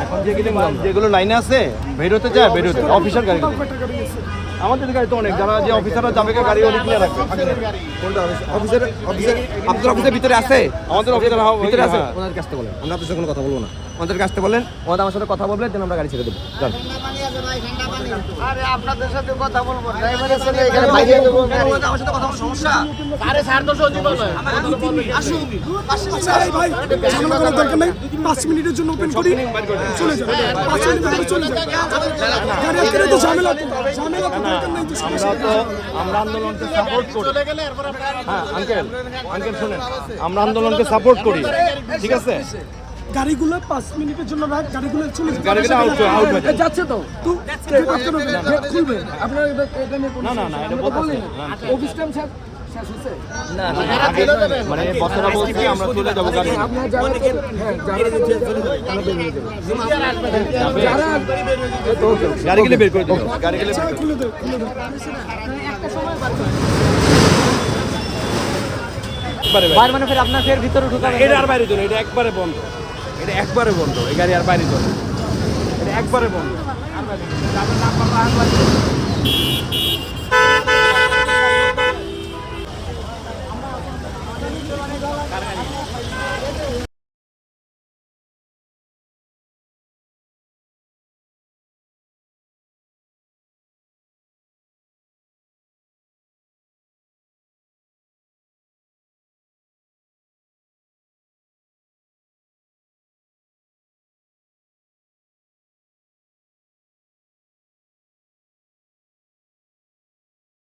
এখন যেগুলো লাইনে আছে বেরোতে যায় বেরোতে অফিসার গাড়ি আমাদের গাড়ি তো অনেক যারা যে অফিসাররা যাবে গাড়ি অনেক নিয়ে রাখবে কোনটা অফিসার অফিসার আপনার অফিসের ভিতরে আছে? আমাদের অফিসার ভিতরে আছে, ওনার কাছে বলেন, আমরা আপনার সাথে কোনো কথা বলবো না। ওনাদের কাছে বলেন, ওনাদের আমার সাথে কথা বলবেন, দেন আমরা গাড়ি ছেড়ে দেবো। চল। আরে আপনাদের সাথে কথা বলবো ড্রাইভারের সাথে এখানে বাইরে দেবো আমার সাথে কথা বলার সমস্যা? আরে স্যার তো সত্যি বলে আসুন। আচ্ছা এই ভাই ঝামেলা করার দরকার নেই 5 মিনিটের জন্য ওপেন করি চলে যাও 5 মিনিট পরে চলে যাও গাড়ি আটকে তো ঝামেলা তো দরকার নেই তো সমস্যা আমরা আন্দোলনকে সাপোর্ট করি হ্যাঁ আঙ্কেল শুনেন আমরা আন্দোলনকে সাপোর্ট করি ঠিক আছে গাড়িগুলো 5 মিনিটের জন্য রাখ গাড়িগুলো চলে যাও গাড়িগুলো আউট হয়ে যায় যাচ্ছে তো খুলবে আপনারা এটা নিয়ে না এটা বলতেছি অফিস টাইম শেষ হচ্ছে মানে বছরা বলছি আমরা চলে যাবো গাড়ি আপনারা যারা গাড়িগুলো বের করে দেবো গাড়িগুলো খুলে দাও বাইরে মানে ফের আপনার ফের ভিতরে ঢুকাবে এটা আর বাইরে চলে এটা একবারে বন্ধ এটা একবারে বন্ধ এই গাড়ি আর বাইরে চলে এটা একবারে বন্ধ